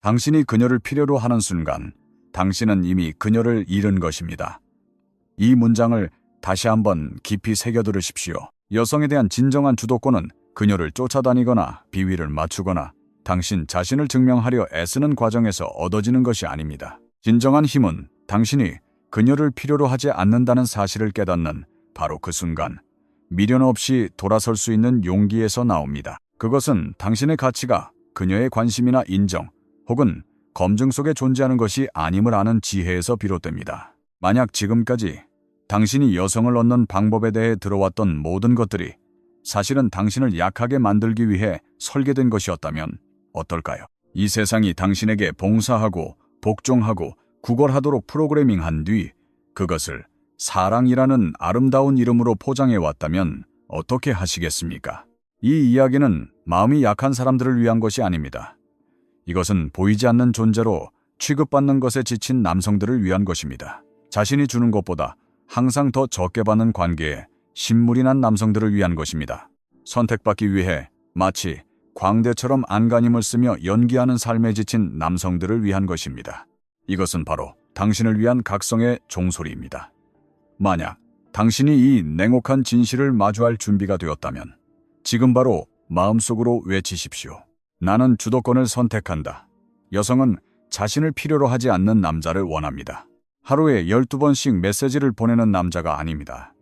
당신이 그녀를 필요로 하는 순간 당신은 이미 그녀를 잃은 것입니다. 이 문장을 다시 한번 깊이 새겨들으십시오. 여성에 대한 진정한 주도권은 그녀를 쫓아다니거나 비위를 맞추거나 당신 자신을 증명하려 애쓰는 과정에서 얻어지는 것이 아닙니다. 진정한 힘은 당신이 그녀를 필요로 하지 않는다는 사실을 깨닫는 바로 그 순간 미련 없이 돌아설 수 있는 용기에서 나옵니다. 그것은 당신의 가치가 그녀의 관심이나 인정 혹은 검증 속에 존재하는 것이 아님을 아는 지혜에서 비롯됩니다. 만약 지금까지 당신이 여성을 얻는 방법에 대해 들어왔던 모든 것들이 사실은 당신을 약하게 만들기 위해 설계된 것이었다면 어떨까요? 이 세상이 당신에게 봉사하고 복종하고 구걸하도록 프로그래밍한 뒤 그것을 사랑이라는 아름다운 이름으로 포장해 왔다면 어떻게 하시겠습니까? 이 이야기는 마음이 약한 사람들을 위한 것이 아닙니다. 이것은 보이지 않는 존재로 취급받는 것에 지친 남성들을 위한 것입니다. 자신이 주는 것보다 항상 더 적게 받는 관계에 신물이 난 남성들을 위한 것입니다. 선택받기 위해 마치 광대처럼 안간힘을 쓰며 연기하는 삶에 지친 남성들을 위한 것입니다. 이것은 바로 당신을 위한 각성의 종소리입니다. 만약 당신이 이 냉혹한 진실을 마주할 준비가 되었다면 지금 바로 마음속으로 외치십시오. 나는 주도권을 선택한다. 여성은 자신을 필요로 하지 않는 남자를 원합니다. 하루에 12번씩 메시지를 보내는 남자가 아닙니다.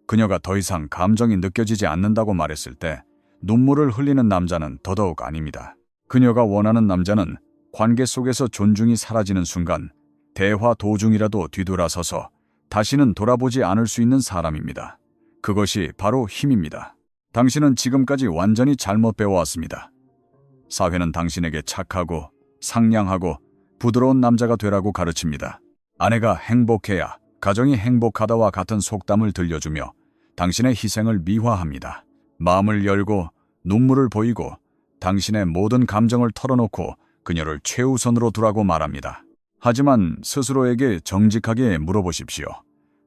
그녀가 더 이상 감정이 느껴지지 않는다고 말했을 때 눈물을 흘리는 남자는 더더욱 아닙니다. 그녀가 원하는 남자는 관계 속에서 존중이 사라지는 순간 대화 도중이라도 뒤돌아서서 다시는 돌아보지 않을 수 있는 사람입니다. 그것이 바로 힘입니다. 당신은 지금까지 완전히 잘못 배워왔습니다. 사회는 당신에게 착하고 상냥하고 부드러운 남자가 되라고 가르칩니다. 아내가 행복해야 가정이 행복하다와 같은 속담을 들려주며 당신의 희생을 미화합니다. 마음을 열고 눈물을 보이고 당신의 모든 감정을 털어놓고 그녀를 최우선으로 두라고 말합니다. 하지만 스스로에게 정직하게 물어보십시오.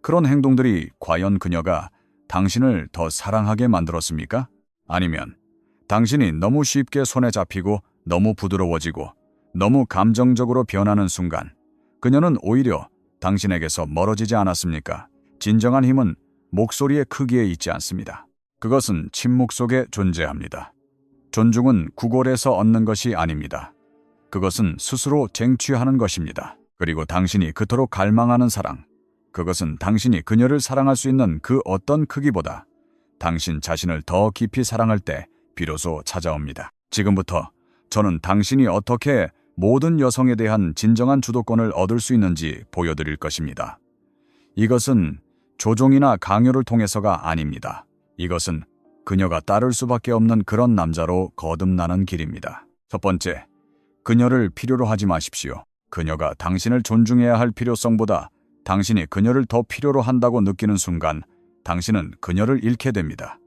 그런 행동들이 과연 그녀가 당신을 더 사랑하게 만들었습니까? 아니면 당신이 너무 쉽게 손에 잡히고 너무 부드러워지고 너무 감정적으로 변하는 순간 그녀는 오히려 당신에게서 멀어지지 않았습니까? 진정한 힘은 목소리의 크기에 있지 않습니다. 그것은 침묵 속에 존재합니다. 존중은 구걸에서 얻는 것이 아닙니다. 그것은 스스로 쟁취하는 것입니다. 그리고 당신이 그토록 갈망하는 사랑, 그것은 당신이 그녀를 사랑할 수 있는 그 어떤 크기보다 당신 자신을 더 깊이 사랑할 때 비로소 찾아옵니다. 지금부터 저는 당신이 어떻게 모든 여성에 대한 진정한 주도권을 얻을 수 있는지 보여드릴 것입니다. 이것은 조종이나 강요를 통해서가 아닙니다. 이것은 그녀가 따를 수밖에 없는 그런 남자로 거듭나는 길입니다. 첫 번째, 그녀를 필요로 하지 마십시오. 그녀가 당신을 존중해야 할 필요성보다 당신이 그녀를 더 필요로 한다고 느끼는 순간 당신은 그녀를 잃게 됩니다.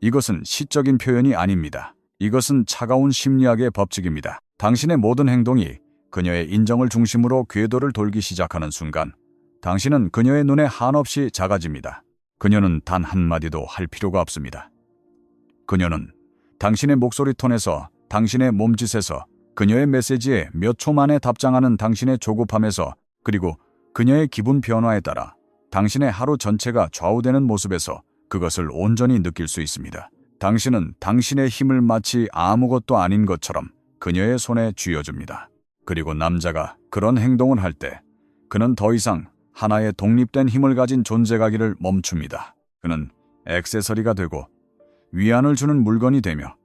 이것은 시적인 표현이 아닙니다. 이것은 차가운 심리학의 법칙입니다. 당신의 모든 행동이 그녀의 인정을 중심으로 궤도를 돌기 시작하는 순간 당신은 그녀의 눈에 한없이 작아집니다. 그녀는 단 한마디도 할 필요가 없습니다. 그녀는 당신의 목소리 톤에서, 당신의 몸짓에서, 그녀의 메시지에 몇 초 만에 답장하는 당신의 조급함에서, 그리고 그녀의 기분 변화에 따라 당신의 하루 전체가 좌우되는 모습에서 그것을 온전히 느낄 수 있습니다. 당신은 당신의 힘을 마치 아무것도 아닌 것처럼 그녀의 손에 쥐어줍니다. 그리고 남자가 그런 행동을 할 때 그는 더 이상 하나의 독립된 힘을 가진 존재가기를 멈춥니다. 그는 액세서리가 되고 위안을 주는 물건이 되며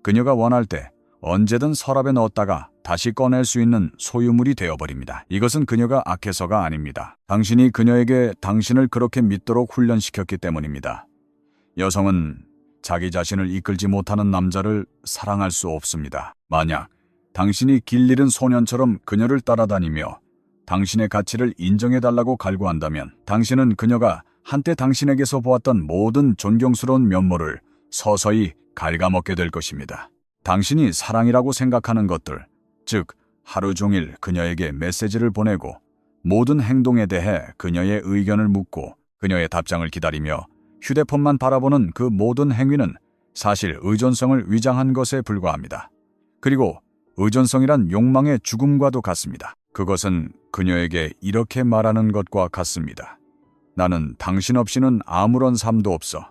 그녀가 원할 때 언제든 서랍에 넣었다가 다시 꺼낼 수 있는 소유물이 되어버립니다. 이것은 그녀가 악해서가 아닙니다. 당신이 그녀에게 당신을 그렇게 믿도록 훈련시켰기 때문입니다. 여성은 자기 자신을 이끌지 못하는 남자를 사랑할 수 없습니다. 만약 당신이 길 잃은 소년처럼 그녀를 따라다니며 당신의 가치를 인정해달라고 갈구한다면 당신은 그녀가 한때 당신에게서 보았던 모든 존경스러운 면모를 서서히 갉아먹게 될 것입니다. 당신이 사랑이라고 생각하는 것들, 즉 하루 종일 그녀에게 메시지를 보내고 모든 행동에 대해 그녀의 의견을 묻고 그녀의 답장을 기다리며 휴대폰만 바라보는 그 모든 행위는 사실 의존성을 위장한 것에 불과합니다. 그리고 의존성이란 욕망의 죽음과도 같습니다. 그것은 그녀에게 이렇게 말하는 것과 같습니다. 나는 당신 없이는 아무런 삶도 없어.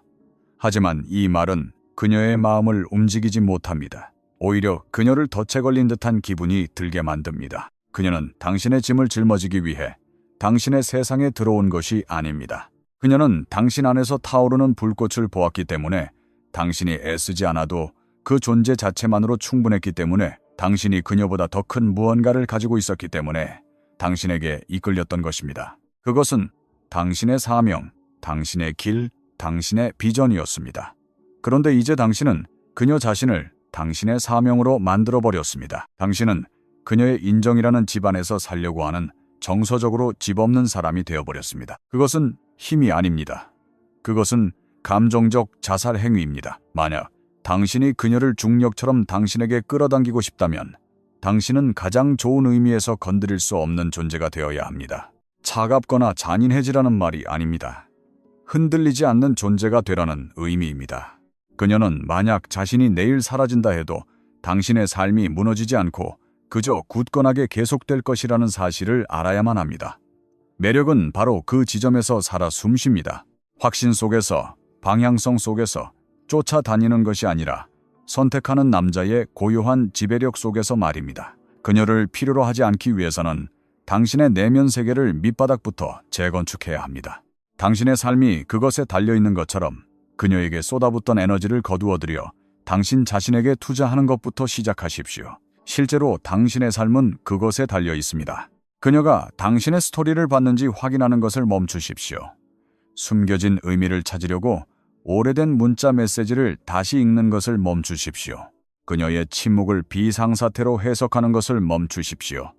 하지만 이 말은 그녀의 마음을 움직이지 못합니다. 오히려 그녀를 덫에 걸린 듯한 기분이 들게 만듭니다. 그녀는 당신의 짐을 짊어지기 위해 당신의 세상에 들어온 것이 아닙니다. 그녀는 당신 안에서 타오르는 불꽃을 보았기 때문에 당신이 애쓰지 않아도 그 존재 자체만으로 충분했기 때문에 당신이 그녀보다 더 큰 무언가를 가지고 있었기 때문에 당신에게 이끌렸던 것입니다. 그것은 당신의 사명, 당신의 길, 당신의 비전이었습니다. 그런데 이제 당신은 그녀 자신을 당신의 사명으로 만들어버렸습니다. 당신은 그녀의 인정이라는 집안에서 살려고 하는 정서적으로 집 없는 사람이 되어버렸습니다. 그것은 힘이 아닙니다. 그것은 감정적 자살 행위입니다. 만약 당신이 그녀를 중력처럼 당신에게 끌어당기고 싶다면 당신은 가장 좋은 의미에서 건드릴 수 없는 존재가 되어야 합니다. 차갑거나 잔인해지라는 말이 아닙니다. 흔들리지 않는 존재가 되라는 의미입니다. 그녀는 만약 자신이 내일 사라진다 해도 당신의 삶이 무너지지 않고 그저 굳건하게 계속될 것이라는 사실을 알아야만 합니다. 매력은 바로 그 지점에서 살아 숨쉽니다. 확신 속에서, 방향성 속에서 쫓아다니는 것이 아니라 선택하는 남자의 고요한 지배력 속에서 말입니다. 그녀를 필요로 하지 않기 위해서는 당신의 내면 세계를 밑바닥부터 재건축해야 합니다. 당신의 삶이 그것에 달려있는 것처럼 그녀에게 쏟아붓던 에너지를 거두어들여 당신 자신에게 투자하는 것부터 시작하십시오. 실제로 당신의 삶은 그것에 달려 있습니다. 그녀가 당신의 스토리를 봤는지 확인하는 것을 멈추십시오. 숨겨진 의미를 찾으려고 오래된 문자 메시지를 다시 읽는 것을 멈추십시오. 그녀의 침묵을 비상사태로 해석하는 것을 멈추십시오.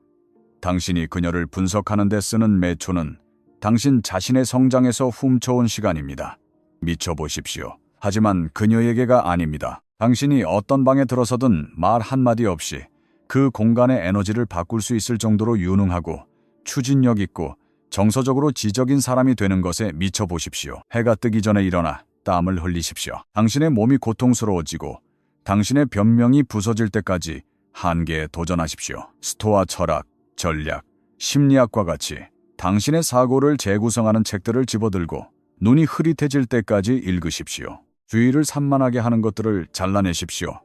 당신이 그녀를 분석하는 데 쓰는 매 초는 당신 자신의 성장에서 훔쳐온 시간입니다. 미쳐보십시오. 하지만 그녀에게가 아닙니다. 당신이 어떤 방에 들어서든 말 한마디 없이 그 공간의 에너지를 바꿀 수 있을 정도로 유능하고 추진력 있고 정서적으로 지적인 사람이 되는 것에 미쳐보십시오. 해가 뜨기 전에 일어나 땀을 흘리십시오. 당신의 몸이 고통스러워지고 당신의 변명이 부서질 때까지 한계에 도전하십시오. 스토아 철학, 전략, 심리학과 같이 당신의 사고를 재구성하는 책들을 집어들고 눈이 흐릿해질 때까지 읽으십시오. 주의를 산만하게 하는 것들을 잘라내십시오.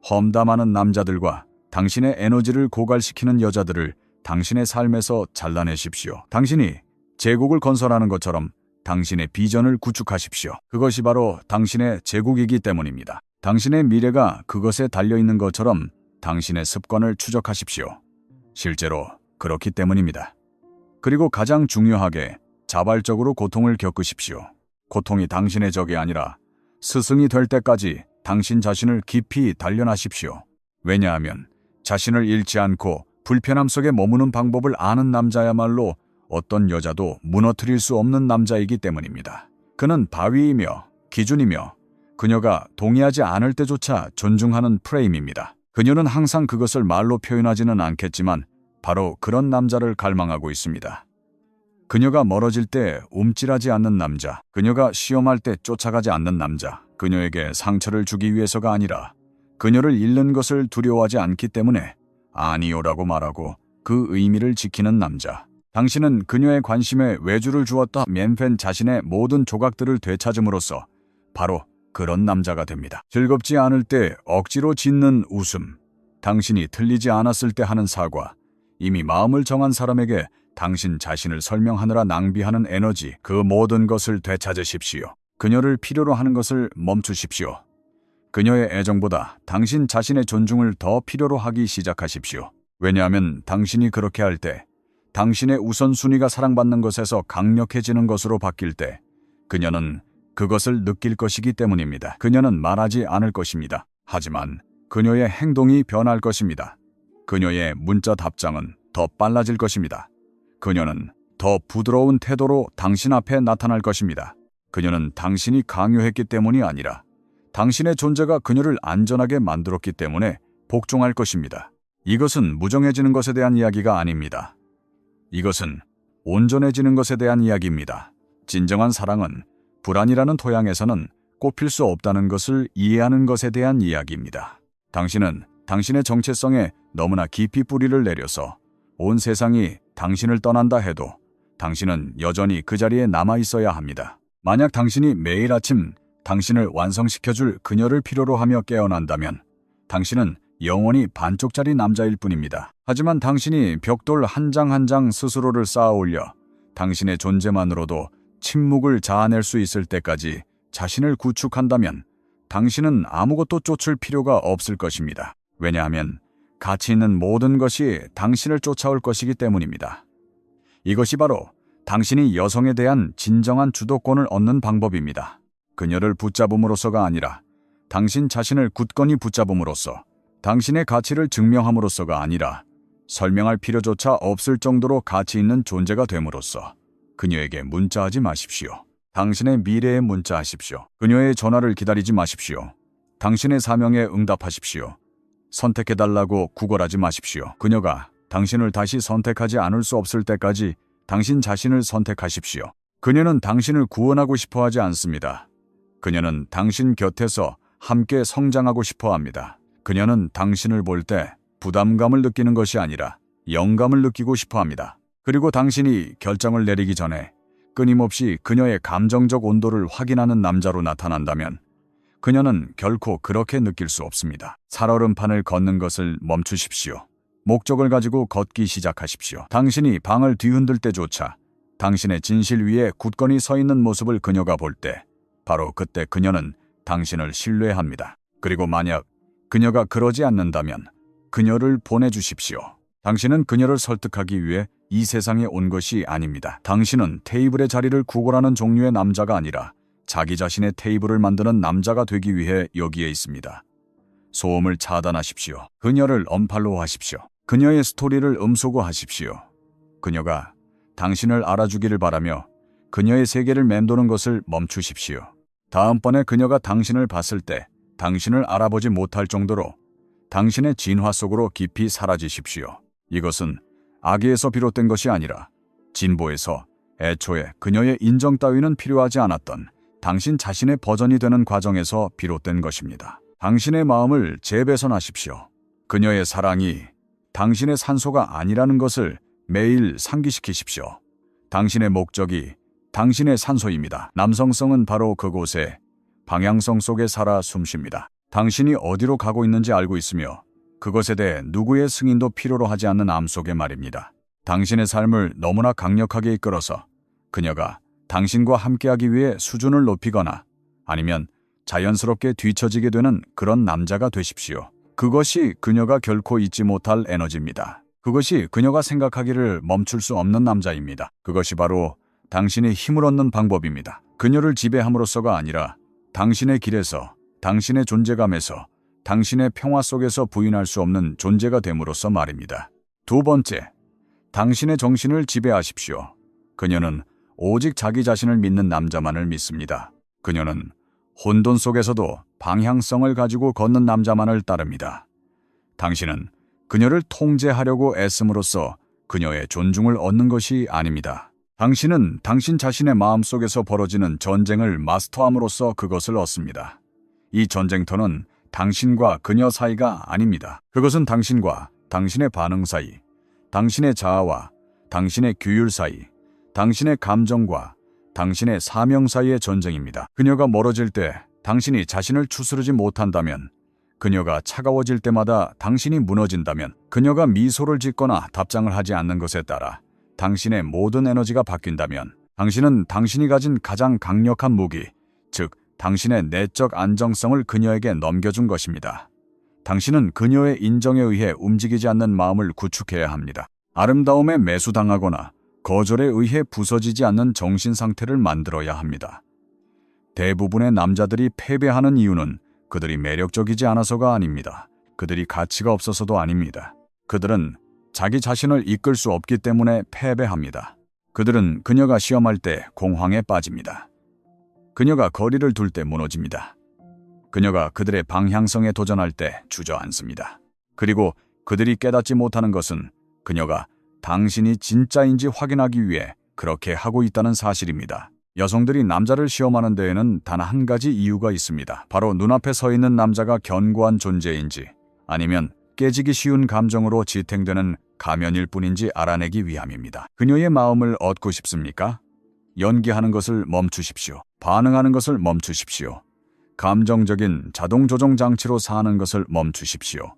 험담하는 남자들과 당신의 에너지를 고갈시키는 여자들을 당신의 삶에서 잘라내십시오. 당신이 제국을 건설하는 것처럼 당신의 비전을 구축하십시오. 그것이 바로 당신의 제국이기 때문입니다. 당신의 미래가 그것에 달려있는 것처럼 당신의 습관을 추적하십시오. 실제로 그렇기 때문입니다. 그리고 가장 중요하게 자발적으로 고통을 겪으십시오. 고통이 당신의 적이 아니라 스승이 될 때까지 당신 자신을 깊이 단련하십시오. 왜냐하면 자신을 잃지 않고 불편함 속에 머무는 방법을 아는 남자야말로 어떤 여자도 무너뜨릴 수 없는 남자이기 때문입니다. 그는 바위이며 기준이며 그녀가 동의하지 않을 때조차 존중하는 프레임입니다. 그녀는 항상 그것을 말로 표현하지는 않겠지만 바로 그런 남자를 갈망하고 있습니다. 그녀가 멀어질 때 움찔하지 않는 남자, 그녀가 시험할 때 쫓아가지 않는 남자, 그녀에게 상처를 주기 위해서가 아니라 그녀를 잃는 것을 두려워하지 않기 때문에 아니요라고 말하고 그 의미를 지키는 남자. 당신은 그녀의 관심에 외주를 주었다 맨팬 자신의 모든 조각들을 되찾음으로써 바로 그런 남자가 됩니다. 즐겁지 않을 때 억지로 짓는 웃음, 당신이 틀리지 않았을 때 하는 사과, 이미 마음을 정한 사람에게 당신 자신을 설명하느라 낭비하는 에너지, 그 모든 것을 되찾으십시오. 그녀를 필요로 하는 것을 멈추십시오. 그녀의 애정보다 당신 자신의 존중을 더 필요로 하기 시작하십시오. 왜냐하면 당신이 그렇게 할 때 당신의 우선순위가 사랑받는 것에서 강력해지는 것으로 바뀔 때 그녀는 그것을 느낄 것이기 때문입니다. 그녀는 말하지 않을 것입니다. 하지만 그녀의 행동이 변할 것입니다. 그녀의 문자 답장은 더 빨라질 것입니다. 그녀는 더 부드러운 태도로 당신 앞에 나타날 것입니다. 그녀는 당신이 강요했기 때문이 아니라 당신의 존재가 그녀를 안전하게 만들었기 때문에 복종할 것입니다. 이것은 무정해지는 것에 대한 이야기가 아닙니다. 이것은 온전해지는 것에 대한 이야기입니다. 진정한 사랑은 불안이라는 토양에서는 꼽힐 수 없다는 것을 이해하는 것에 대한 이야기입니다. 당신은 당신의 정체성에 너무나 깊이 뿌리를 내려서 온 세상이 당신을 떠난다 해도 당신은 여전히 그 자리에 남아 있어야 합니다. 만약 당신이 매일 아침 당신을 완성시켜줄 그녀를 필요로 하며 깨어난다면 당신은 영원히 반쪽짜리 남자일 뿐입니다. 하지만 당신이 벽돌 한 장 한 장 스스로를 쌓아 올려 당신의 존재만으로도 침묵을 자아낼 수 있을 때까지 자신을 구축한다면 당신은 아무것도 쫓을 필요가 없을 것입니다. 왜냐하면 가치 있는 모든 것이 당신을 쫓아올 것이기 때문입니다. 이것이 바로 당신이 여성에 대한 진정한 주도권을 얻는 방법입니다. 그녀를 붙잡음으로써가 아니라 당신 자신을 굳건히 붙잡음으로써, 당신의 가치를 증명함으로써가 아니라 설명할 필요조차 없을 정도로 가치 있는 존재가 됨으로써 그녀에게 문자하지 마십시오. 당신의 미래에 문자하십시오. 그녀의 전화를 기다리지 마십시오. 당신의 사명에 응답하십시오. 선택해달라고 구걸하지 마십시오. 그녀가 당신을 다시 선택하지 않을 수 없을 때까지 당신 자신을 선택하십시오. 그녀는 당신을 구원하고 싶어 하지 않습니다. 그녀는 당신 곁에서 함께 성장하고 싶어 합니다. 그녀는 당신을 볼 때 부담감을 느끼는 것이 아니라 영감을 느끼고 싶어 합니다. 그리고 당신이 결정을 내리기 전에 끊임없이 그녀의 감정적 온도를 확인하는 남자로 나타난다면 그녀는 결코 그렇게 느낄 수 없습니다. 살얼음판을 걷는 것을 멈추십시오. 목적을 가지고 걷기 시작하십시오. 당신이 방을 뒤흔들 때조차 당신의 진실 위에 굳건히 서 있는 모습을 그녀가 볼 때 바로 그때 그녀는 당신을 신뢰합니다. 그리고 만약 그녀가 그러지 않는다면 그녀를 보내주십시오. 당신은 그녀를 설득하기 위해 이 세상에 온 것이 아닙니다. 당신은 테이블의 자리를 구걸하는 종류의 남자가 아니라 자기 자신의 테이블을 만드는 남자가 되기 위해 여기에 있습니다. 소음을 차단하십시오. 그녀를 언팔로우하십시오. 그녀의 스토리를 음소거하십시오. 그녀가 당신을 알아주기를 바라며 그녀의 세계를 맴도는 것을 멈추십시오. 다음번에 그녀가 당신을 봤을 때 당신을 알아보지 못할 정도로 당신의 진화 속으로 깊이 사라지십시오. 이것은 악의에서 비롯된 것이 아니라 진보에서 애초에 그녀의 인정 따위는 필요하지 않았던 당신 자신의 버전이 되는 과정에서 비롯된 것입니다. 당신의 마음을 재배선하십시오. 그녀의 사랑이 당신의 산소가 아니라는 것을 매일 상기시키십시오. 당신의 목적이 당신의 산소입니다. 남성성은 바로 그곳에 방향성 속에 살아 숨쉽니다. 당신이 어디로 가고 있는지 알고 있으며 그것에 대해 누구의 승인도 필요로 하지 않는 암 속의 말입니다. 당신의 삶을 너무나 강력하게 이끌어서 그녀가 당신과 함께하기 위해 수준을 높이거나 아니면 자연스럽게 뒤처지게 되는 그런 남자가 되십시오. 그것이 그녀가 결코 잊지 못할 에너지입니다. 그것이 그녀가 생각하기를 멈출 수 없는 남자입니다. 그것이 바로 당신이 힘을 얻는 방법입니다. 그녀를 지배함으로써가 아니라 당신의 길에서, 당신의 존재감에서, 당신의 평화 속에서 부인할 수 없는 존재가 됨으로써 말입니다. 두 번째, 당신의 정신을 지배하십시오. 그녀는 오직 자기 자신을 믿는 남자만을 믿습니다. 그녀는 혼돈 속에서도 방향성을 가지고 걷는 남자만을 따릅니다. 당신은 그녀를 통제하려고 애씀으로써 그녀의 존중을 얻는 것이 아닙니다. 당신은 당신 자신의 마음속에서 벌어지는 전쟁을 마스터함으로써 그것을 얻습니다. 이 전쟁터는 당신과 그녀 사이가 아닙니다. 그것은 당신과 당신의 반응 사이, 당신의 자아와 당신의 규율 사이, 당신의 감정과 당신의 사명 사이의 전쟁입니다. 그녀가 멀어질 때 당신이 자신을 추스르지 못한다면, 그녀가 차가워질 때마다 당신이 무너진다면, 그녀가 미소를 짓거나 답장을 하지 않는 것에 따라 당신의 모든 에너지가 바뀐다면 당신은 당신이 가진 가장 강력한 무기, 즉 당신의 내적 안정성을 그녀에게 넘겨준 것입니다. 당신은 그녀의 인정에 의해 움직이지 않는 마음을 구축해야 합니다. 아름다움에 매수당하거나 거절에 의해 부서지지 않는 정신 상태를 만들어야 합니다. 대부분의 남자들이 패배하는 이유는 그들이 매력적이지 않아서가 아닙니다. 그들이 가치가 없어서도 아닙니다. 그들은 자기 자신을 이끌 수 없기 때문에 패배합니다. 그들은 그녀가 시험할 때 공황에 빠집니다. 그녀가 거리를 둘 때 무너집니다. 그녀가 그들의 방향성에 도전할 때 주저앉습니다. 그리고 그들이 깨닫지 못하는 것은 그녀가 당신이 진짜인지 확인하기 위해 그렇게 하고 있다는 사실입니다. 여성들이 남자를 시험하는 데에는 단 한 가지 이유가 있습니다. 바로 눈앞에 서 있는 남자가 견고한 존재인지 아니면 깨지기 쉬운 감정으로 지탱되는 가면일 뿐인지 알아내기 위함입니다. 그녀의 마음을 얻고 싶습니까? 연기하는 것을 멈추십시오. 반응하는 것을 멈추십시오. 감정적인 자동 조종 장치로 사는 것을 멈추십시오.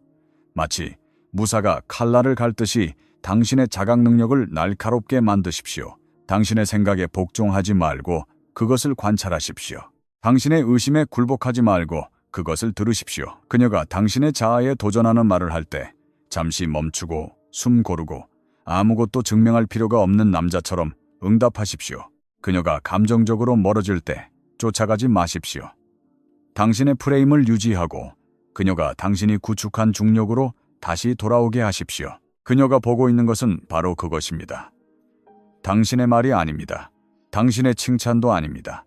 마치 무사가 칼날을 갈듯이 당신의 자각 능력을 날카롭게 만드십시오. 당신의 생각에 복종하지 말고 그것을 관찰하십시오. 당신의 의심에 굴복하지 말고 그것을 들으십시오. 그녀가 당신의 자아에 도전하는 말을 할 때 잠시 멈추고 숨 고르고 아무것도 증명할 필요가 없는 남자처럼 응답하십시오. 그녀가 감정적으로 멀어질 때 쫓아가지 마십시오. 당신의 프레임을 유지하고 그녀가 당신이 구축한 중력으로 다시 돌아오게 하십시오. 그녀가 보고 있는 것은 바로 그것입니다. 당신의 말이 아닙니다. 당신의 칭찬도 아닙니다.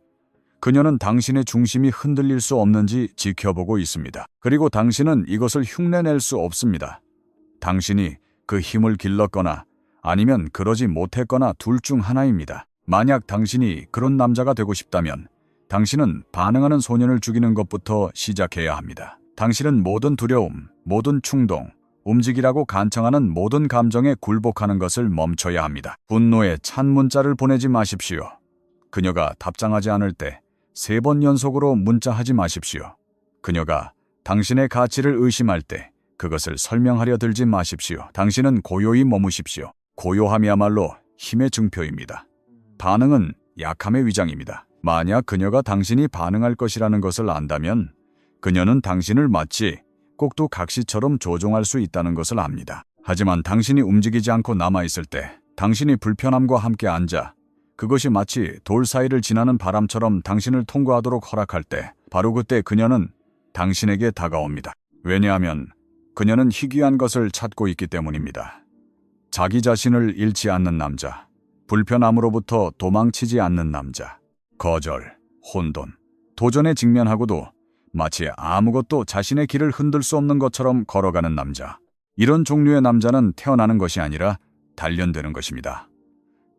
그녀는 당신의 중심이 흔들릴 수 없는지 지켜보고 있습니다. 그리고 당신은 이것을 흉내낼 수 없습니다. 당신이 그 힘을 길렀거나 아니면 그러지 못했거나 둘 중 하나입니다. 만약 당신이 그런 남자가 되고 싶다면 당신은 반응하는 소년을 죽이는 것부터 시작해야 합니다. 당신은 모든 두려움, 모든 충동, 움직이라고 간청하는 모든 감정에 굴복하는 것을 멈춰야 합니다. 분노에 찬 문자를 보내지 마십시오. 그녀가 답장하지 않을 때 3번 연속으로 문자하지 마십시오. 그녀가 당신의 가치를 의심할 때 그것을 설명하려 들지 마십시오. 당신은 고요히 머무십시오. 고요함이야말로 힘의 증표입니다. 반응은 약함의 위장입니다. 만약 그녀가 당신이 반응할 것이라는 것을 안다면 그녀는 당신을 마치 꼭두 각시처럼 조종할 수 있다는 것을 압니다. 하지만 당신이 움직이지 않고 남아있을 때 당신이 불편함과 함께 앉아 그것이 마치 돌 사이를 지나는 바람처럼 당신을 통과하도록 허락할 때 바로 그때 그녀는 당신에게 다가옵니다. 왜냐하면 그녀는 희귀한 것을 찾고 있기 때문입니다. 자기 자신을 잃지 않는 남자, 불편함으로부터 도망치지 않는 남자, 거절, 혼돈, 도전에 직면하고도 마치 아무것도 자신의 길을 흔들 수 없는 것처럼 걸어가는 남자. 이런 종류의 남자는 태어나는 것이 아니라 단련되는 것입니다.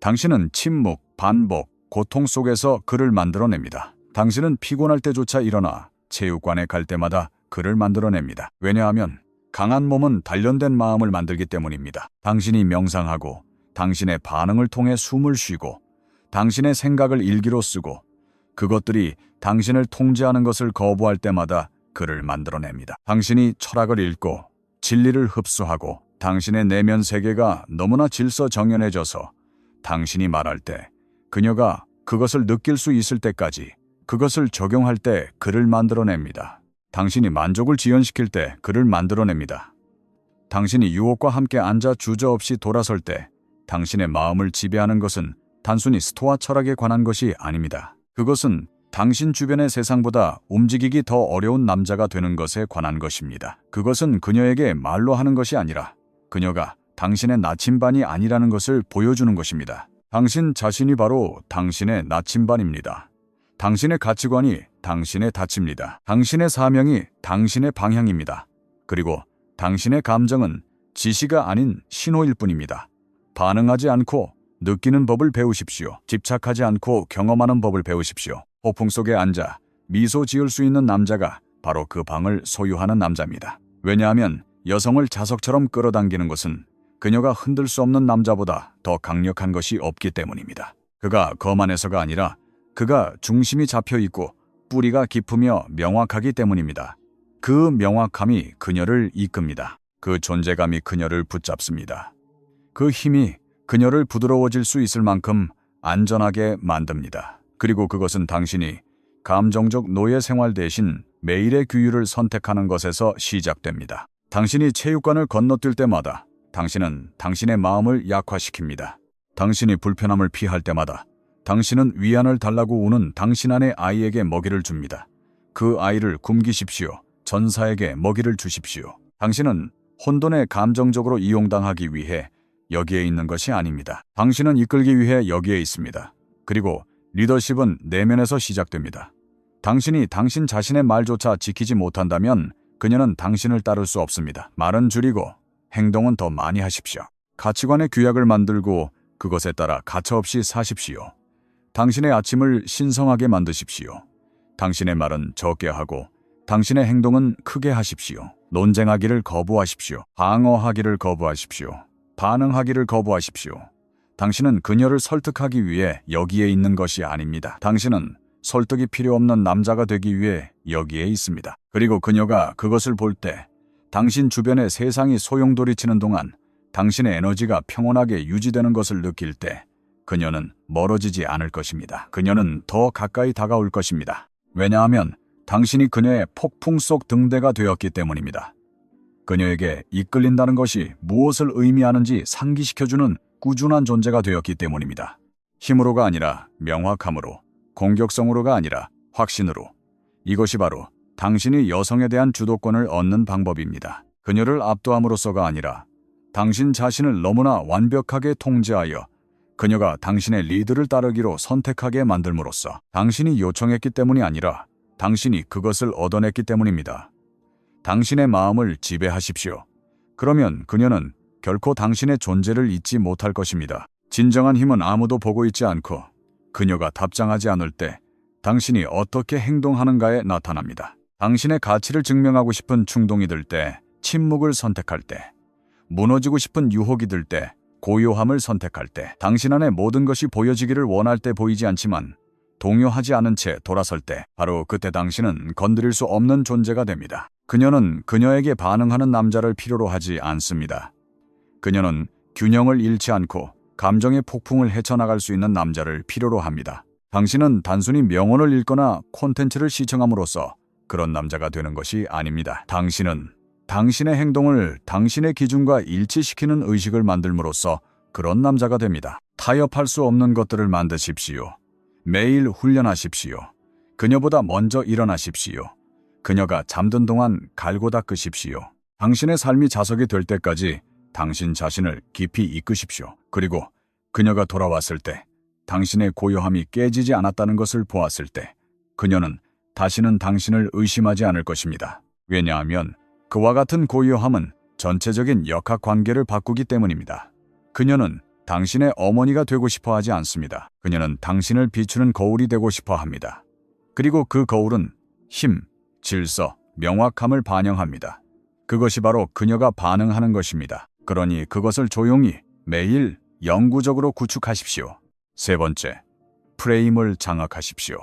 당신은 침묵, 반복, 고통 속에서 그를 만들어냅니다. 당신은 피곤할 때조차 일어나 체육관에 갈 때마다 그를 만들어냅니다. 왜냐하면 강한 몸은 단련된 마음을 만들기 때문입니다. 당신이 명상하고 당신의 반응을 통해 숨을 쉬고 당신의 생각을 일기로 쓰고 그것들이 당신을 통제하는 것을 거부할 때마다 그를 만들어냅니다. 당신이 철학을 읽고 진리를 흡수하고 당신의 내면 세계가 너무나 질서정연해져서 당신이 말할 때 그녀가 그것을 느낄 수 있을 때까지 그것을 적용할 때 그를 만들어냅니다. 당신이 만족을 지연시킬 때 그를 만들어냅니다. 당신이 유혹과 함께 앉아 주저없이 돌아설 때 당신의 마음을 지배하는 것은 단순히 스토아 철학에 관한 것이 아닙니다. 그것은 당신 주변의 세상보다 움직이기 더 어려운 남자가 되는 것에 관한 것입니다. 그것은 그녀에게 말로 하는 것이 아니라 그녀가 당신의 나침반이 아니라는 것을 보여주는 것입니다. 당신 자신이 바로 당신의 나침반입니다. 당신의 가치관이 당신의 닻입니다. 당신의 사명이 당신의 방향입니다. 그리고 당신의 감정은 지시가 아닌 신호일 뿐입니다. 반응하지 않고 느끼는 법을 배우십시오. 집착하지 않고 경험하는 법을 배우십시오. 폭풍 속에 앉아 미소 지을 수 있는 남자가 바로 그 방을 소유하는 남자입니다. 왜냐하면 여성을 자석처럼 끌어당기는 것은 그녀가 흔들 수 없는 남자보다 더 강력한 것이 없기 때문입니다. 그가 거만해서가 아니라 그가 중심이 잡혀 있고 뿌리가 깊으며 명확하기 때문입니다. 그 명확함이 그녀를 이끕니다. 그 존재감이 그녀를 붙잡습니다. 그 힘이 그녀를 부드러워질 수 있을 만큼 안전하게 만듭니다. 그리고 그것은 당신이 감정적 노예 생활 대신 매일의 규율을 선택하는 것에서 시작됩니다. 당신이 체육관을 건너뛸 때마다 당신은 당신의 마음을 약화시킵니다. 당신이 불편함을 피할 때마다 당신은 위안을 달라고 우는 당신 안의 아이에게 먹이를 줍니다. 그 아이를 굶기십시오. 전사에게 먹이를 주십시오. 당신은 혼돈에 감정적으로 이용당하기 위해 여기에 있는 것이 아닙니다. 당신은 이끌기 위해 여기에 있습니다. 그리고 리더십은 내면에서 시작됩니다. 당신이 당신 자신의 말조차 지키지 못한다면 그녀는 당신을 따를 수 없습니다. 말은 줄이고 행동은 더 많이 하십시오. 가치관의 규약을 만들고 그것에 따라 가차없이 사십시오. 당신의 아침을 신성하게 만드십시오. 당신의 말은 적게 하고 당신의 행동은 크게 하십시오. 논쟁하기를 거부하십시오. 방어하기를 거부하십시오. 반응하기를 거부하십시오. 당신은 그녀를 설득하기 위해 여기에 있는 것이 아닙니다. 당신은 설득이 필요 없는 남자가 되기 위해 여기에 있습니다. 그리고 그녀가 그것을 볼 때 당신 주변의 세상이 소용돌이치는 동안 당신의 에너지가 평온하게 유지되는 것을 느낄 때 그녀는 멀어지지 않을 것입니다. 그녀는 더 가까이 다가올 것입니다. 왜냐하면 당신이 그녀의 폭풍 속 등대가 되었기 때문입니다. 그녀에게 이끌린다는 것이 무엇을 의미하는지 상기시켜주는 꾸준한 존재가 되었기 때문입니다. 힘으로가 아니라 명확함으로, 공격성으로가 아니라 확신으로. 이것이 바로 당신이 여성에 대한 주도권을 얻는 방법입니다. 그녀를 압도함으로써가 아니라 당신 자신을 너무나 완벽하게 통제하여 그녀가 당신의 리드를 따르기로 선택하게 만들므로써 당신이 요청했기 때문이 아니라 당신이 그것을 얻어냈기 때문입니다. 당신의 마음을 지배하십시오. 그러면 그녀는 결코 당신의 존재를 잊지 못할 것입니다. 진정한 힘은 아무도 보고 있지 않고 그녀가 답장하지 않을 때 당신이 어떻게 행동하는가에 나타납니다. 당신의 가치를 증명하고 싶은 충동이 들 때 침묵을 선택할 때, 무너지고 싶은 유혹이 들 때 고요함을 선택할 때, 당신 안에 모든 것이 보여지기를 원할 때 보이지 않지만 동요하지 않은 채 돌아설 때, 바로 그때 당신은 건드릴 수 없는 존재가 됩니다. 그녀는 그녀에게 반응하는 남자를 필요로 하지 않습니다. 그녀는 균형을 잃지 않고 감정의 폭풍을 헤쳐나갈 수 있는 남자를 필요로 합니다. 당신은 단순히 명언을 읽거나 콘텐츠를 시청함으로써 그런 남자가 되는 것이 아닙니다. 당신은 당신의 행동을 당신의 기준과 일치시키는 의식을 만들므로써 그런 남자가 됩니다. 타협할 수 없는 것들을 만드십시오. 매일 훈련하십시오. 그녀보다 먼저 일어나십시오. 그녀가 잠든 동안 갈고 닦으십시오. 당신의 삶이 자석이 될 때까지 당신 자신을 깊이 이끄십시오. 그리고 그녀가 돌아왔을 때 당신의 고요함이 깨지지 않았다는 것을 보았을 때 그녀는 다시는 당신을 의심하지 않을 것입니다. 왜냐하면 그와 같은 고요함은 전체적인 역학관계를 바꾸기 때문입니다. 그녀는 당신의 어머니가 되고 싶어 하지 않습니다. 그녀는 당신을 비추는 거울이 되고 싶어 합니다. 그리고 그 거울은 힘, 질서, 명확함을 반영합니다. 그것이 바로 그녀가 반응하는 것입니다. 그러니 그것을 조용히 매일 영구적으로 구축하십시오. 세 번째, 프레임을 장악하십시오.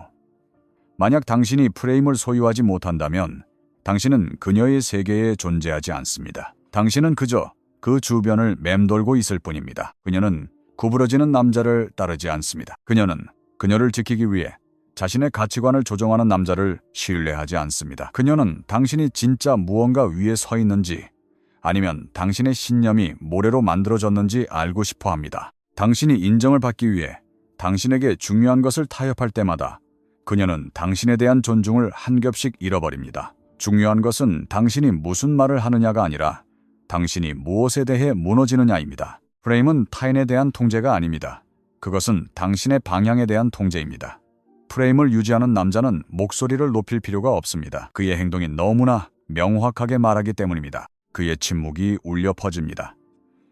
만약 당신이 프레임을 소유하지 못한다면 당신은 그녀의 세계에 존재하지 않습니다. 당신은 그저 그 주변을 맴돌고 있을 뿐입니다. 그녀는 구부러지는 남자를 따르지 않습니다. 그녀는 그녀를 지키기 위해 자신의 가치관을 조정하는 남자를 신뢰하지 않습니다. 그녀는 당신이 진짜 무언가 위에 서 있는지 아니면 당신의 신념이 모래로 만들어졌는지 알고 싶어 합니다. 당신이 인정을 받기 위해 당신에게 중요한 것을 타협할 때마다 그녀는 당신에 대한 존중을 한 겹씩 잃어버립니다. 중요한 것은 당신이 무슨 말을 하느냐가 아니라 당신이 무엇에 대해 무너지느냐입니다. 프레임은 타인에 대한 통제가 아닙니다. 그것은 당신의 방향에 대한 통제입니다. 프레임을 유지하는 남자는 목소리를 높일 필요가 없습니다. 그의 행동이 너무나 명확하게 말하기 때문입니다. 그의 침묵이 울려 퍼집니다.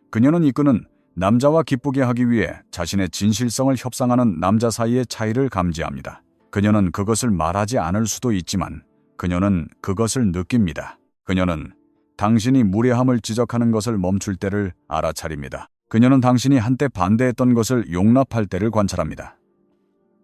그녀는 이끄는 남자와 기쁘게 하기 위해 자신의 진실성을 협상하는 남자 사이의 차이를 감지합니다. 그녀는 그것을 말하지 않을 수도 있지만 그녀는 그것을 느낍니다. 그녀는 당신이 무례함을 지적하는 것을 멈출 때를 알아차립니다. 그녀는 당신이 한때 반대했던 것을 용납할 때를 관찰합니다.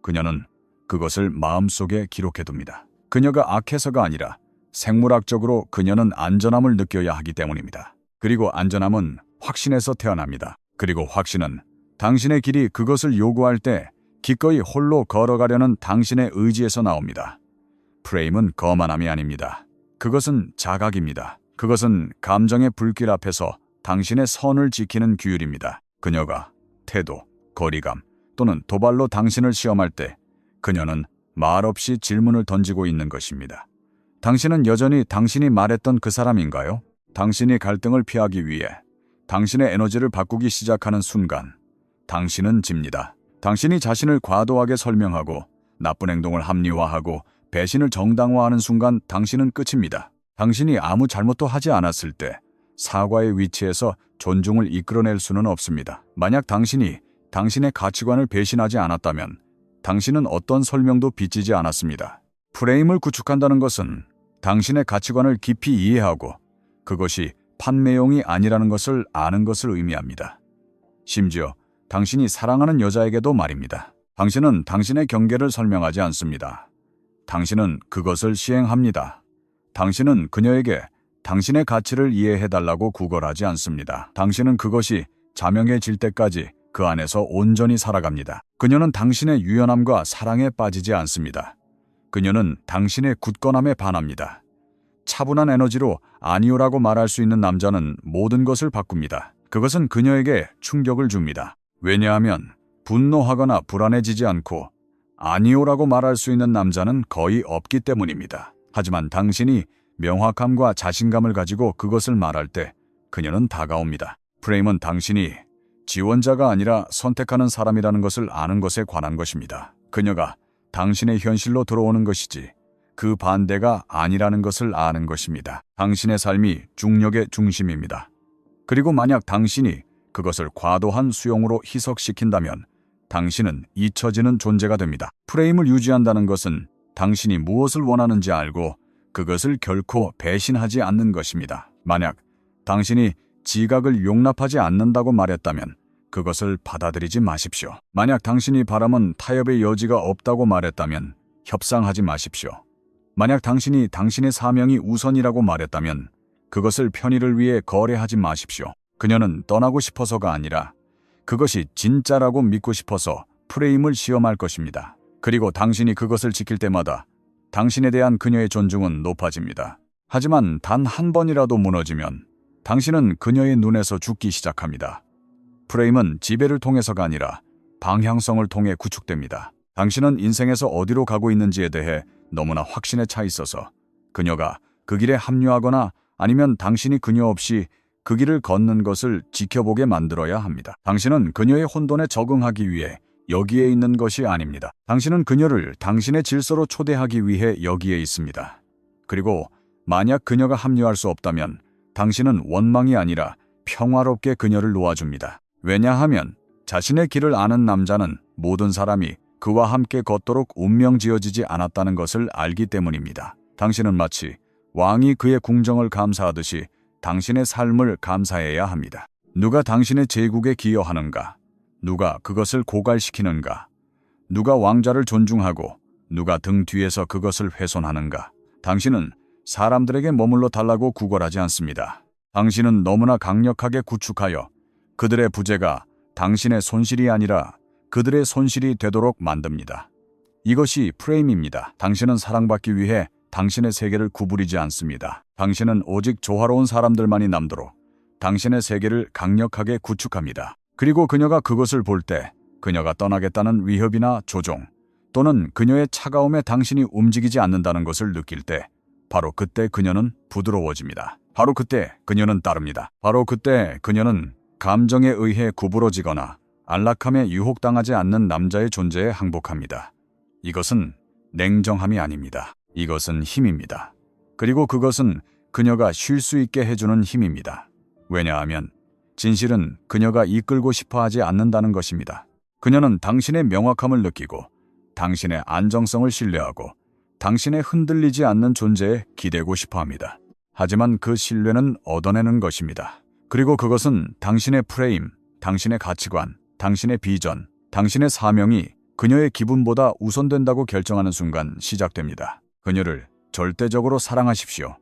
그녀는 그것을 마음속에 기록해둡니다. 그녀가 악해서가 아니라 생물학적으로 그녀는 안전함을 느껴야 하기 때문입니다. 그리고 안전함은 확신에서 태어납니다. 그리고 확신은 당신의 길이 그것을 요구할 때 기꺼이 홀로 걸어가려는 당신의 의지에서 나옵니다. 프레임은 거만함이 아닙니다. 그것은 자각입니다. 그것은 감정의 불길 앞에서 당신의 선을 지키는 규율입니다. 그녀가 태도, 거리감 또는 도발로 당신을 시험할 때 그녀는 말없이 질문을 던지고 있는 것입니다. 당신은 여전히 당신이 말했던 그 사람인가요? 당신이 갈등을 피하기 위해 당신의 에너지를 바꾸기 시작하는 순간 당신은 집니다. 당신이 자신을 과도하게 설명하고 나쁜 행동을 합리화하고 배신을 정당화하는 순간 당신은 끝입니다. 당신이 아무 잘못도 하지 않았을 때 사과의 위치에서 존중을 이끌어낼 수는 없습니다. 만약 당신이 당신의 가치관을 배신하지 않았다면 당신은 어떤 설명도 빚지지 않았습니다. 프레임을 구축한다는 것은 당신의 가치관을 깊이 이해하고 그것이 판매용이 아니라는 것을 아는 것을 의미합니다. 심지어 당신이 사랑하는 여자에게도 말입니다. 당신은 당신의 경계를 설명하지 않습니다. 당신은 그것을 시행합니다. 당신은 그녀에게 당신의 가치를 이해해달라고 구걸하지 않습니다. 당신은 그것이 자명해질 때까지 그 안에서 온전히 살아갑니다. 그녀는 당신의 유연함과 사랑에 빠지지 않습니다. 그녀는 당신의 굳건함에 반합니다. 차분한 에너지로 아니오라고 말할 수 있는 남자는 모든 것을 바꿉니다. 그것은 그녀에게 충격을 줍니다. 왜냐하면 분노하거나 불안해지지 않고 아니오라고 말할 수 있는 남자는 거의 없기 때문입니다. 하지만 당신이 명확함과 자신감을 가지고 그것을 말할 때 그녀는 다가옵니다. 프레임은 당신이 지원자가 아니라 선택하는 사람이라는 것을 아는 것에 관한 것입니다. 그녀가 당신의 현실로 들어오는 것이지 그 반대가 아니라는 것을 아는 것입니다. 당신의 삶이 중력의 중심입니다. 그리고 만약 당신이 그것을 과도한 수용으로 희석시킨다면 당신은 잊혀지는 존재가 됩니다. 프레임을 유지한다는 것은 당신이 무엇을 원하는지 알고 그것을 결코 배신하지 않는 것입니다. 만약 당신이 지각을 용납하지 않는다고 말했다면 그것을 받아들이지 마십시오. 만약 당신이 바람은 타협의 여지가 없다고 말했다면 협상하지 마십시오. 만약 당신이 당신의 사명이 우선이라고 말했다면 그것을 편의를 위해 거래하지 마십시오. 그녀는 떠나고 싶어서가 아니라 그것이 진짜라고 믿고 싶어서 프레임을 시험할 것입니다. 그리고 당신이 그것을 지킬 때마다 당신에 대한 그녀의 존중은 높아집니다. 하지만 단 한 번이라도 무너지면 당신은 그녀의 눈에서 죽기 시작합니다. 프레임은 지배를 통해서가 아니라 방향성을 통해 구축됩니다. 당신은 인생에서 어디로 가고 있는지에 대해 너무나 확신에 차 있어서 그녀가 그 길에 합류하거나 아니면 당신이 그녀 없이 그 길을 걷는 것을 지켜보게 만들어야 합니다. 당신은 그녀의 혼돈에 적응하기 위해 여기에 있는 것이 아닙니다. 당신은 그녀를 당신의 질서로 초대하기 위해 여기에 있습니다. 그리고 만약 그녀가 합류할 수 없다면 당신은 원망이 아니라 평화롭게 그녀를 놓아줍니다. 왜냐하면 자신의 길을 아는 남자는 모든 사람이 그와 함께 걷도록 운명 지어지지 않았다는 것을 알기 때문입니다. 당신은 마치 왕이 그의 궁정을 감사하듯이 당신의 삶을 감사해야 합니다. 누가 당신의 제국에 기여하는가? 누가 그것을 고갈시키는가? 누가 왕자를 존중하고 누가 등 뒤에서 그것을 훼손하는가? 당신은 사람들에게 머물러 달라고 구걸하지 않습니다. 당신은 너무나 강력하게 구축하여 그들의 부재가 당신의 손실이 아니라 그들의 손실이 되도록 만듭니다. 이것이 프레임입니다. 당신은 사랑받기 위해 당신의 세계를 구부리지 않습니다. 당신은 오직 조화로운 사람들만이 남도록 당신의 세계를 강력하게 구축합니다. 그리고 그녀가 그것을 볼 때 그녀가 떠나겠다는 위협이나 조종 또는 그녀의 차가움에 당신이 움직이지 않는다는 것을 느낄 때 바로 그때 그녀는 부드러워집니다. 바로 그때 그녀는 따릅니다. 바로 그때 그녀는 감정에 의해 구부러지거나 안락함에 유혹당하지 않는 남자의 존재에 항복합니다. 이것은 냉정함이 아닙니다. 이것은 힘입니다. 그리고 그것은 그녀가 쉴 수 있게 해주는 힘입니다. 왜냐하면 진실은 그녀가 이끌고 싶어 하지 않는다는 것입니다. 그녀는 당신의 명확함을 느끼고 당신의 안정성을 신뢰하고 당신의 흔들리지 않는 존재에 기대고 싶어 합니다. 하지만 그 신뢰는 얻어내는 것입니다. 그리고 그것은 당신의 프레임, 당신의 가치관, 당신의 비전, 당신의 사명이 그녀의 기분보다 우선된다고 결정하는 순간 시작됩니다. 그녀를 절대적으로 사랑하십시오.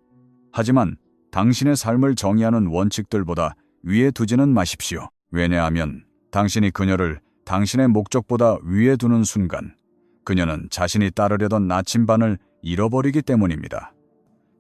하지만 당신의 삶을 정의하는 원칙들보다 위에 두지는 마십시오. 왜냐하면 당신이 그녀를 당신의 목적보다 위에 두는 순간 그녀는 자신이 따르려던 나침반을 잃어버리기 때문입니다.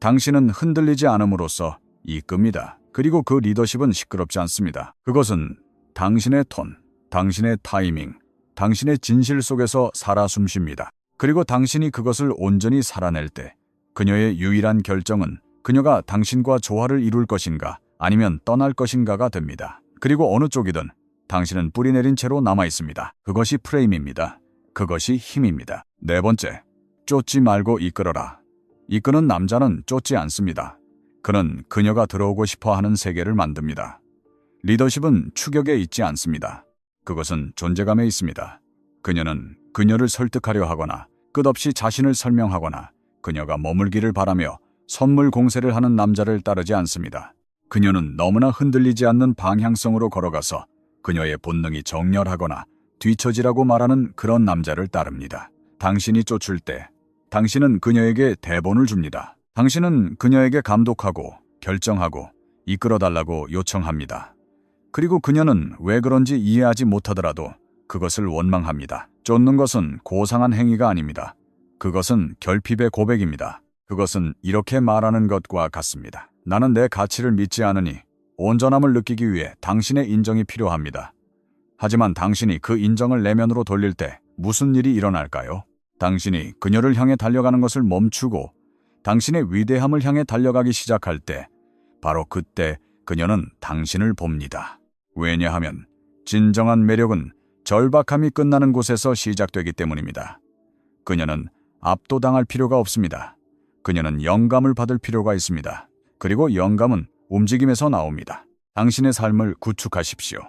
당신은 흔들리지 않음으로써 이끕니다. 그리고 그 리더십은 시끄럽지 않습니다. 그것은 당신의 톤, 당신의 타이밍, 당신의 진실 속에서 살아 숨쉽니다. 그리고 당신이 그것을 온전히 살아낼 때 그녀의 유일한 결정은 그녀가 당신과 조화를 이룰 것인가 아니면 떠날 것인가가 됩니다. 그리고 어느 쪽이든 당신은 뿌리 내린 채로 남아 있습니다. 그것이 프레임입니다. 그것이 힘입니다. 네 번째, 쫓지 말고 이끌어라. 이끄는 남자는 쫓지 않습니다. 그는 그녀가 들어오고 싶어 하는 세계를 만듭니다. 리더십은 추격에 있지 않습니다. 그것은 존재감에 있습니다. 그녀는 그녀를 설득하려 하거나 끝없이 자신을 설명하거나 그녀가 머물기를 바라며 선물 공세를 하는 남자를 따르지 않습니다. 그녀는 너무나 흔들리지 않는 방향성으로 걸어가서 그녀의 본능이 정렬하거나 뒤처지라고 말하는 그런 남자를 따릅니다. 당신이 쫓을 때 당신은 그녀에게 대본을 줍니다. 당신은 그녀에게 감독하고 결정하고 이끌어달라고 요청합니다. 그리고 그녀는 왜 그런지 이해하지 못하더라도 그것을 원망합니다. 쫓는 것은 고상한 행위가 아닙니다. 그것은 결핍의 고백입니다. 그것은 이렇게 말하는 것과 같습니다. 나는 내 가치를 믿지 않으니 온전함을 느끼기 위해 당신의 인정이 필요합니다. 하지만 당신이 그 인정을 내면으로 돌릴 때 무슨 일이 일어날까요? 당신이 그녀를 향해 달려가는 것을 멈추고 당신의 위대함을 향해 달려가기 시작할 때 바로 그때 그녀는 당신을 봅니다. 왜냐하면 진정한 매력은 절박함이 끝나는 곳에서 시작되기 때문입니다. 그녀는 압도당할 필요가 없습니다. 그녀는 영감을 받을 필요가 있습니다. 그리고 영감은 움직임에서 나옵니다. 당신의 삶을 구축하십시오.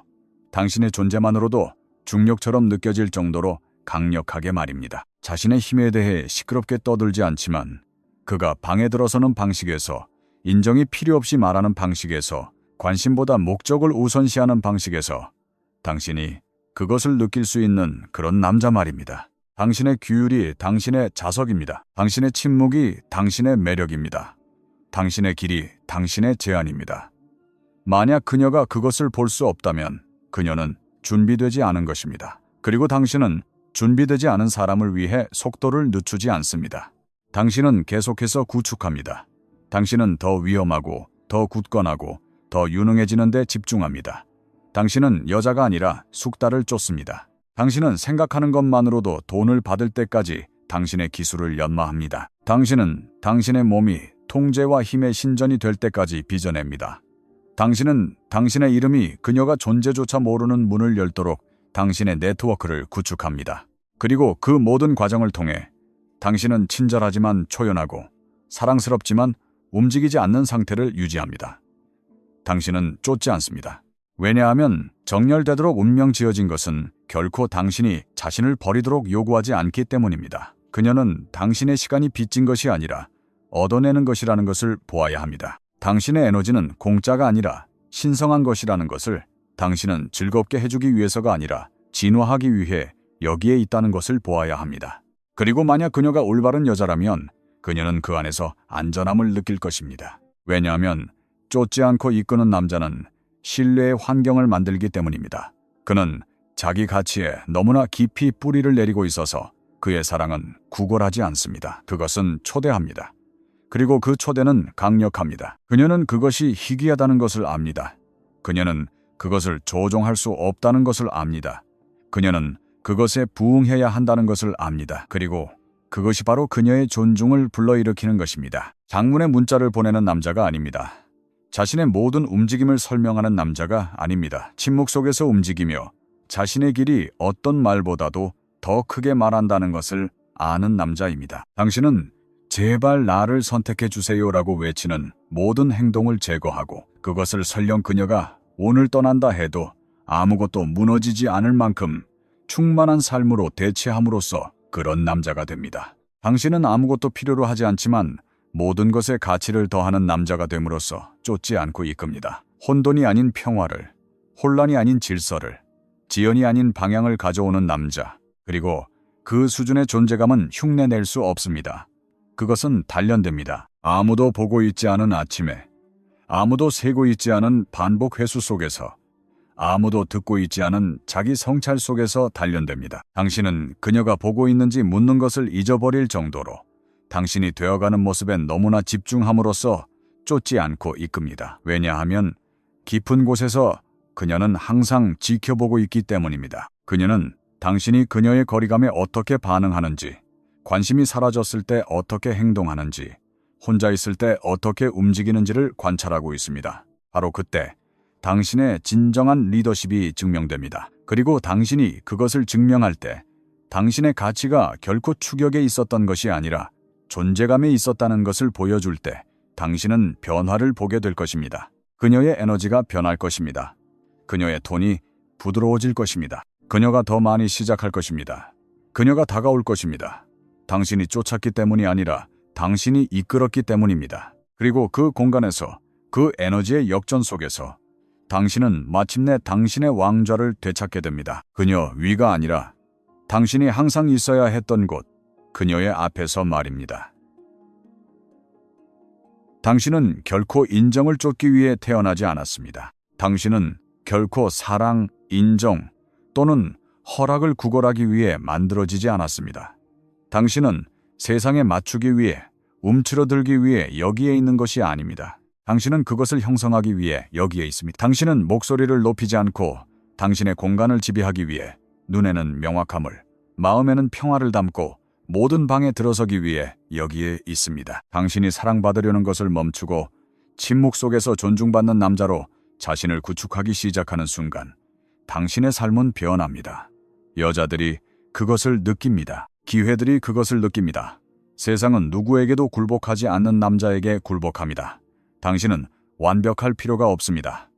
당신의 존재만으로도 중력처럼 느껴질 정도로 강력하게 말입니다. 자신의 힘에 대해 시끄럽게 떠들지 않지만 그가 방에 들어서는 방식에서, 인정이 필요 없이 말하는 방식에서, 관심보다 목적을 우선시하는 방식에서 당신이 그것을 느낄 수 있는 그런 남자 말입니다. 당신의 규율이 당신의 자석입니다. 당신의 침묵이 당신의 매력입니다. 당신의 길이 당신의 제안입니다. 만약 그녀가 그것을 볼 수 없다면 그녀는 준비되지 않은 것입니다. 그리고 당신은 준비되지 않은 사람을 위해 속도를 늦추지 않습니다. 당신은 계속해서 구축합니다. 당신은 더 위험하고 더 굳건하고 더 유능해지는 데 집중합니다. 당신은 여자가 아니라 숙달을 쫓습니다. 당신은 생각하는 것만으로도 돈을 받을 때까지 당신의 기술을 연마합니다. 당신은 당신의 몸이 통제와 힘의 신전이 될 때까지 빚어냅니다. 당신은 당신의 이름이 그녀가 존재조차 모르는 문을 열도록 당신의 네트워크를 구축합니다. 그리고 그 모든 과정을 통해 당신은 친절하지만 초연하고 사랑스럽지만 움직이지 않는 상태를 유지합니다. 당신은 쫓지 않습니다. 왜냐하면 정렬되도록 운명 지어진 것은 결코 당신이 자신을 버리도록 요구하지 않기 때문입니다. 그녀는 당신의 시간이 빚진 것이 아니라 얻어내는 것이라는 것을 보아야 합니다. 당신의 에너지는 공짜가 아니라 신성한 것이라는 것을, 당신은 즐겁게 해주기 위해서가 아니라 진화하기 위해 여기에 있다는 것을 보아야 합니다. 그리고 만약 그녀가 올바른 여자라면 그녀는 그 안에서 안전함을 느낄 것입니다. 왜냐하면 쫓지 않고 이끄는 남자는 신뢰의 환경을 만들기 때문입니다. 그는 자기 가치에 너무나 깊이 뿌리를 내리고 있어서 그의 사랑은 구걸하지 않습니다. 그것은 초대합니다. 그리고 그 초대는 강력합니다. 그녀는 그것이 희귀하다는 것을 압니다. 그녀는 그것을 조종할 수 없다는 것을 압니다. 그녀는 그것에 부응해야 한다는 것을 압니다. 그리고 그것이 바로 그녀의 존중을 불러일으키는 것입니다. 장문의 문자를 보내는 남자가 아닙니다. 자신의 모든 움직임을 설명하는 남자가 아닙니다. 침묵 속에서 움직이며 자신의 길이 어떤 말보다도 더 크게 말한다는 것을 아는 남자입니다. 당신은 제발 나를 선택해 주세요라고 외치는 모든 행동을 제거하고 그것을 설령 그녀가 오늘 떠난다 해도 아무것도 무너지지 않을 만큼 충만한 삶으로 대체함으로써 그런 남자가 됩니다. 당신은 아무것도 필요로 하지 않지만 모든 것에 가치를 더하는 남자가 됨으로써 쫓지 않고 이끕니다. 혼돈이 아닌 평화를, 혼란이 아닌 질서를, 지연이 아닌 방향을 가져오는 남자. 그리고 그 수준의 존재감은 흉내낼 수 없습니다. 그것은 단련됩니다. 아무도 보고 있지 않은 아침에, 아무도 세고 있지 않은 반복 회수 속에서, 아무도 듣고 있지 않은 자기 성찰 속에서 단련됩니다. 당신은 그녀가 보고 있는지 묻는 것을 잊어버릴 정도로 당신이 되어가는 모습에 너무나 집중함으로써 쫓지 않고 이끕니다. 왜냐하면 깊은 곳에서 그녀는 항상 지켜보고 있기 때문입니다. 그녀는 당신이 그녀의 거리감에 어떻게 반응하는지, 관심이 사라졌을 때 어떻게 행동하는지, 혼자 있을 때 어떻게 움직이는지를 관찰하고 있습니다. 바로 그때 당신의 진정한 리더십이 증명됩니다. 그리고 당신이 그것을 증명할 때 당신의 가치가 결코 추격에 있었던 것이 아니라 존재감에 있었다는 것을 보여줄 때 당신은 변화를 보게 될 것입니다. 그녀의 에너지가 변할 것입니다. 그녀의 톤이 부드러워질 것입니다. 그녀가 더 많이 시작할 것입니다. 그녀가 다가올 것입니다. 당신이 쫓았기 때문이 아니라 당신이 이끌었기 때문입니다. 그리고 그 공간에서, 그 에너지의 역전 속에서 당신은 마침내 당신의 왕좌를 되찾게 됩니다. 그녀 위가 아니라 당신이 항상 있어야 했던 곳, 그녀의 앞에서 말입니다. 당신은 결코 인정을 쫓기 위해 태어나지 않았습니다. 당신은 결코 사랑, 인정 또는 허락을 구걸하기 위해 만들어지지 않았습니다. 당신은 세상에 맞추기 위해, 움츠러들기 위해 여기에 있는 것이 아닙니다. 당신은 그것을 형성하기 위해 여기에 있습니다. 당신은 목소리를 높이지 않고 당신의 공간을 지배하기 위해 눈에는 명확함을, 마음에는 평화를 담고 모든 방에 들어서기 위해 여기에 있습니다. 당신이 사랑받으려는 것을 멈추고 침묵 속에서 존중받는 남자로 자신을 구축하기 시작하는 순간 당신의 삶은 변합니다. 여자들이 그것을 느낍니다. 기회들이 그것을 느낍니다. 세상은 누구에게도 굴복하지 않는 남자에게 굴복합니다. 당신은 완벽할 필요가 없습니다.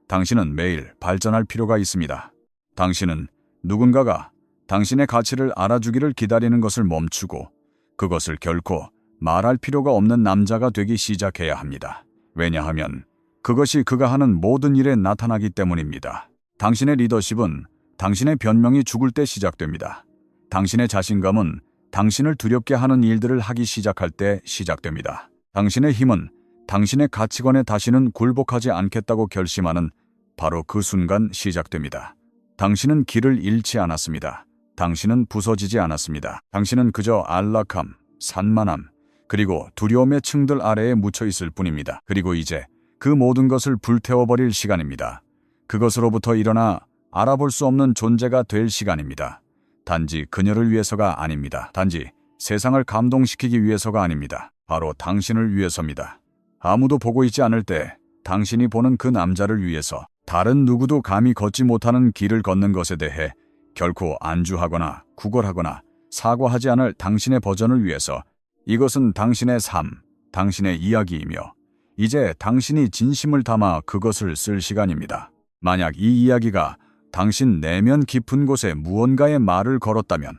당신은 매일 발전할 필요가 있습니다. 당신은 누군가가 당신의 가치를 알아주기를 기다리는 것을 멈추고 그것을 결코 말할 필요가 없는 남자가 되기 시작해야 합니다. 왜냐하면 그것이 그가 하는 모든 일에 나타나기 때문입니다. 당신의 리더십은 당신의 변명이 죽을 때 시작됩니다. 당신의 자신감은 당신을 두렵게 하는 일들을 하기 시작할 때 시작됩니다. 당신의 힘은 당신의 가치관에 다시는 굴복하지 않겠다고 결심하는 바로 그 순간 시작됩니다. 당신은 길을 잃지 않았습니다. 당신은 부서지지 않았습니다. 당신은 그저 안락함, 산만함, 그리고 두려움의 층들 아래에 묻혀 있을 뿐입니다. 그리고 이제 그 모든 것을 불태워버릴 시간입니다. 그것으로부터 일어나 알아볼 수 없는 존재가 될 시간입니다. 단지 그녀를 위해서가 아닙니다. 단지 세상을 감동시키기 위해서가 아닙니다. 바로 당신을 위해서입니다. 아무도 보고 있지 않을 때 당신이 보는 그 남자를 위해서, 다른 누구도 감히 걷지 못하는 길을 걷는 것에 대해 결코 안주하거나 구걸하거나 사과하지 않을 당신의 버전을 위해서. 이것은 당신의 삶, 당신의 이야기이며 이제 당신이 진심을 담아 그것을 쓸 시간입니다. 만약 이 이야기가 당신 내면 깊은 곳에 무언가의 말을 걸었다면,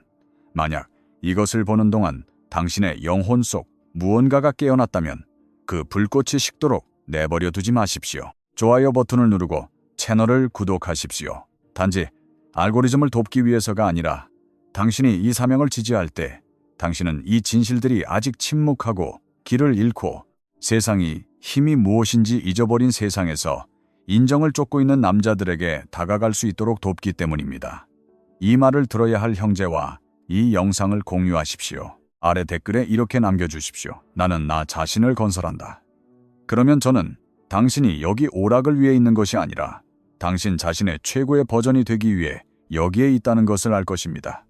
만약 이것을 보는 동안 당신의 영혼 속 무언가가 깨어났다면 그 불꽃이 식도록 내버려 두지 마십시오. 좋아요 버튼을 누르고 채널을 구독하십시오. 단지 알고리즘을 돕기 위해서가 아니라 당신이 이 사명을 지지할 때 당신은 이 진실들이 아직 침묵하고 길을 잃고 세상이 힘이 무엇인지 잊어버린 세상에서 인정을 쫓고 있는 남자들에게 다가갈 수 있도록 돕기 때문입니다. 이 말을 들어야 할 형제와 이 영상을 공유하십시오. 아래 댓글에 이렇게 남겨주십시오. 나는 나 자신을 건설한다. 그러면 저는 당신이 여기 오락을 위해 있는 것이 아니라 당신 자신의 최고의 버전이 되기 위해 여기에 있다는 것을 알 것입니다.